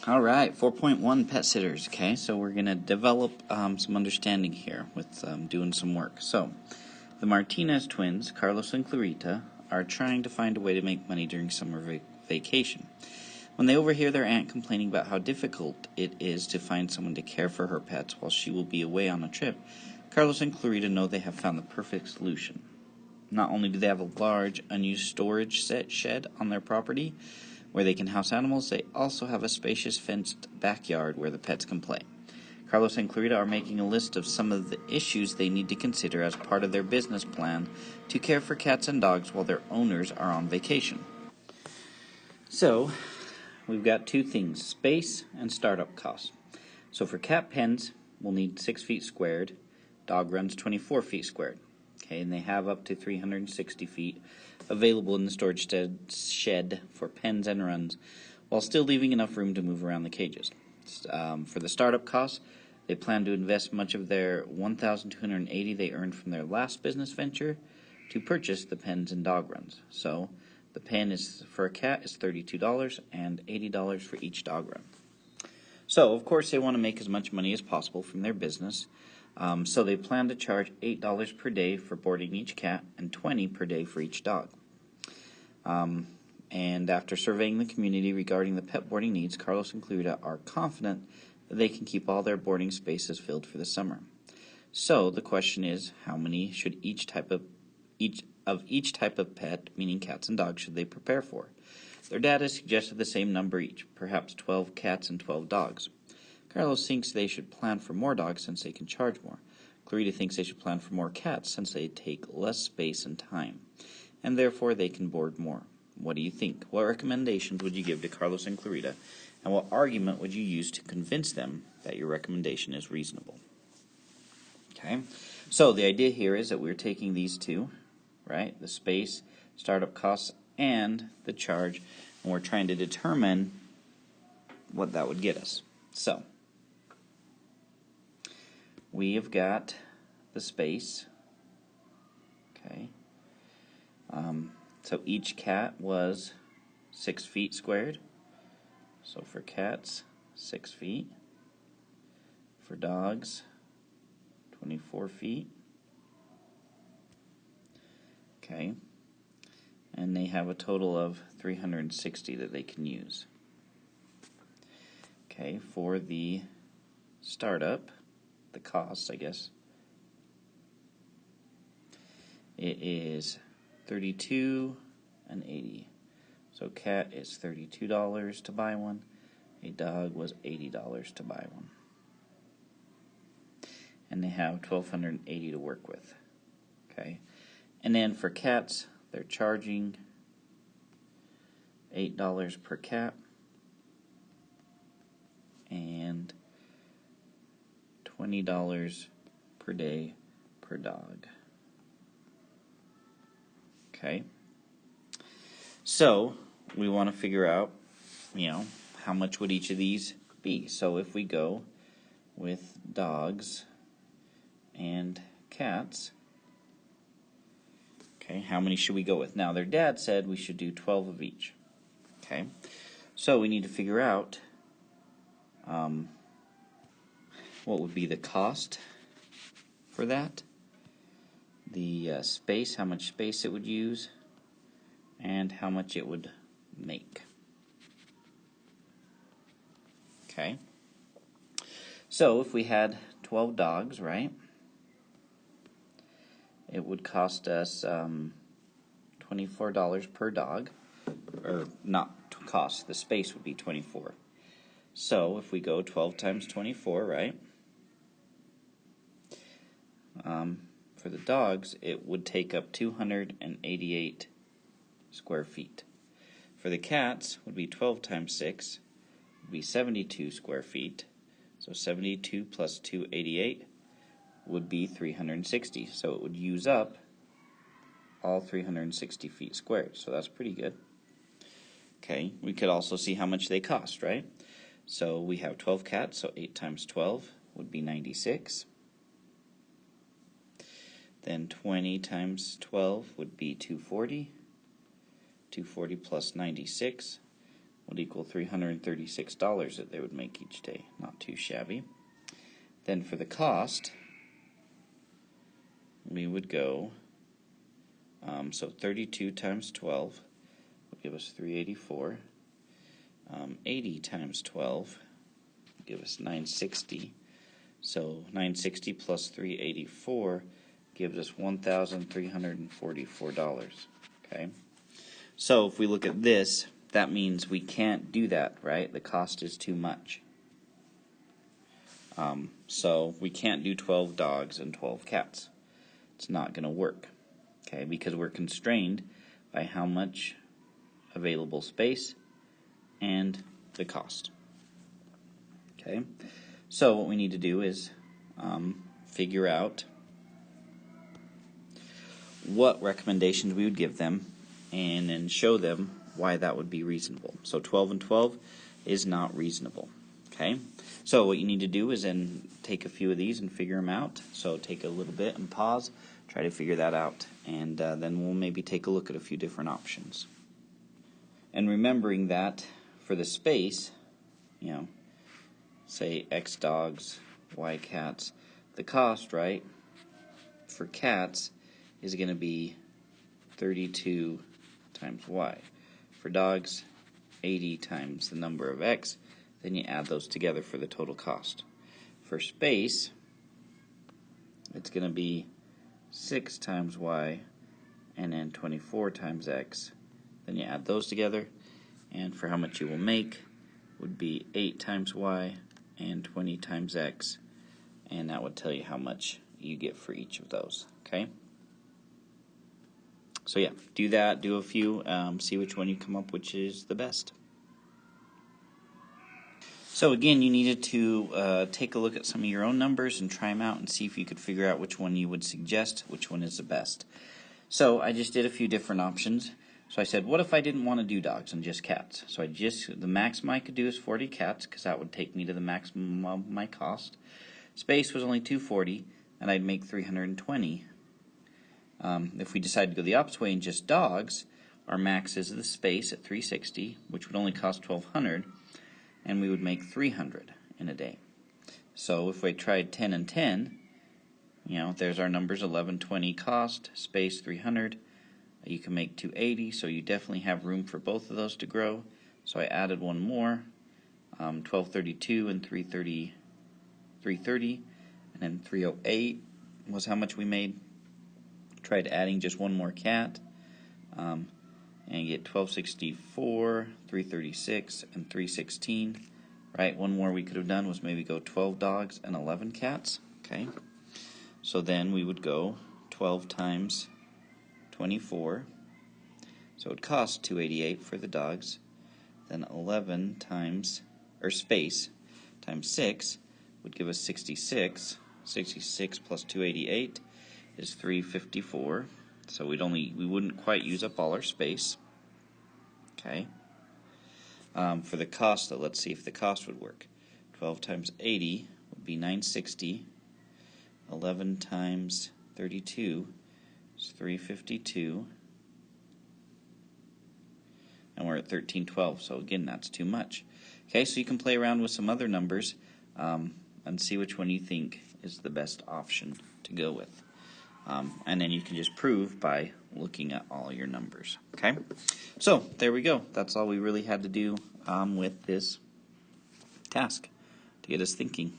All right, 4.1 pet sitters. Okay, so we're going to develop some understanding here with doing some work. So, the Martinez twins, Carlos and Clarita, are trying to find a way to make money during summer vacation. When they overhear their aunt complaining about how difficult it is to find someone to care for her pets while she will be away on a trip, Carlos and Clarita know they have found the perfect solution. Not only do they have a large, unused storage shed on their property where they can house animals, they also have a spacious fenced backyard where the pets can play. Carlos and Clarita are making a list of some of the issues they need to consider as part of their business plan to care for cats and dogs while their owners are on vacation. So, we've got two things, space and startup costs. So for cat pens, we'll need 6 feet squared. Dog runs 24 feet squared. Okay, and they have up to 360 feet available in the storage shed for pens and runs, while still leaving enough room to move around the cages. For the startup costs, they plan to invest much of their $1,280 they earned from their last business venture to purchase the pens and dog runs. So the pen is for a cat is $32 and $80 for each dog run. So of course they want to make as much money as possible from their business. So they plan to charge $8 per day for boarding each cat and $20 per day for each dog. And after surveying the community regarding the pet boarding needs, Carlos and Clarita are confident that they can keep all their boarding spaces filled for the summer. So the question is, how many should each type of pet, meaning cats and dogs, should they prepare for? Their dad has suggested the same number each, perhaps 12 cats and 12 dogs. Carlos thinks they should plan for more dogs since they can charge more. Clarita thinks they should plan for more cats since they take less space and time, and therefore they can board more. What do you think? What recommendations would you give to Carlos and Clarita, and what argument would you use to convince them that your recommendation is reasonable? Okay, so the idea here is that we're taking these two, right, the space, startup costs, and the charge, and we're trying to determine what that would get us. So we have got the space, okay, so each cat was 6 feet squared, so for cats, 6 feet, for dogs, 24 feet, okay, and they have a total of 360 that they can use. Okay, for the startup, the cost, I guess, it is $32 and $80. So cat is $32 to buy one. A dog was $80 to buy one. And they have $1,280 to work with. Okay, and then for cats, they're charging $8 per cat and $20 per day per dog. Okay, so we want to figure out, how much would each of these be. So if we go with dogs and cats, okay, how many should we go with? Now, their dad said we should do 12 of each. Okay, so we need to figure out what would be the cost for that, the space, how much space it would use, and how much it would make. Okay, so if we had 12 dogs, right, it would cost us $24 per dog, or not cost, the space would be 24. So if we go 12 times 24, right, for the dogs, it would take up 288 square feet. For the cats, would be 12 times 6, would be 72 square feet. So 72 plus 288 would be 360. So it would use up all 360 feet squared. So that's pretty good. Okay, we could also see how much they cost, right? So we have 12 cats, so 8 times 12 would be 96. Then 20 times 12 would be 240. 240 plus 96 would equal $336 that they would make each day. Not too shabby. Then for the cost, we would go, so 32 times 12 would give us 384. 80 times 12 would give us 960. So 960 plus 384 gives us $1,344. Okay. So if we look at this, that means we can't do that, right? The cost is too much. So we can't do 12 dogs and 12 cats. It's not going to work, okay, because we're constrained by how much available space and the cost. Okay, so what we need to do is figure out what recommendations we would give them and then show them why that would be reasonable. So 12 and 12 is not reasonable. Okay, so what you need to do is then take a few of these and figure them out. So take a little bit and pause, try to figure that out, and then we'll maybe take a look at a few different options. And remembering that for the space, you know, say X dogs, Y cats, the cost, right, for cats is going to be 32 times Y. For dogs, 80 times the number of X. Then you add those together for the total cost. For space, it's going to be 6 times Y and then 24 times X. Then you add those together, and for how much you will make would be 8 times Y and 20 times X, and that would tell you how much you get for each of those. Okay? So yeah, do that, do a few, see which one you come up which is the best. So again, you needed to take a look at some of your own numbers and try them out and see if you could figure out which one you would suggest, which one is the best. So I just did a few different options. So I said, what if I didn't want to do dogs and just cats? So the maximum I could do is 40 cats, because that would take me to the maximum of my cost. Space was only 240, and I'd make 320. If we decide to go the opposite way and just dogs, our max is the space at 360, which would only cost 1,200. And we would make 300 in a day. So if we tried 10 and 10, you know, there's our numbers: 1120 cost, space 300. You can make 280, so you definitely have room for both of those to grow. So I added one more, 1232 and 330, and then 308 was how much we made. Tried adding just one more cat, and you get 1264, 336, and 316. Right, one more we could have done was maybe go 12 dogs and 11 cats. Okay, so then we would go 12 times 24, so it would cost 288 for the dogs. Then 11 times, or space, times 6 would give us 66. 66 plus 288 is 354. So we wouldn't quite use up all our space. Okay. For the cost, though, let's see if the cost would work. 12 times 80 would be 960. 11 times 32 is 352. And we're at 1312, so again, that's too much. Okay, so you can play around with some other numbers and see which one you think is the best option to go with. And then you can just prove by looking at all your numbers. Okay, so there we go. That's all we really had to do with this task to get us thinking.